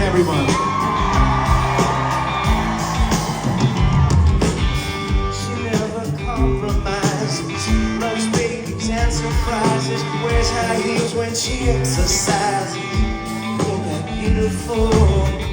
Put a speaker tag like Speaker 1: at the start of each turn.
Speaker 1: everyone.
Speaker 2: She never compromises. She loves babies and surprises. Wears high heels when she exercises. In that beautiful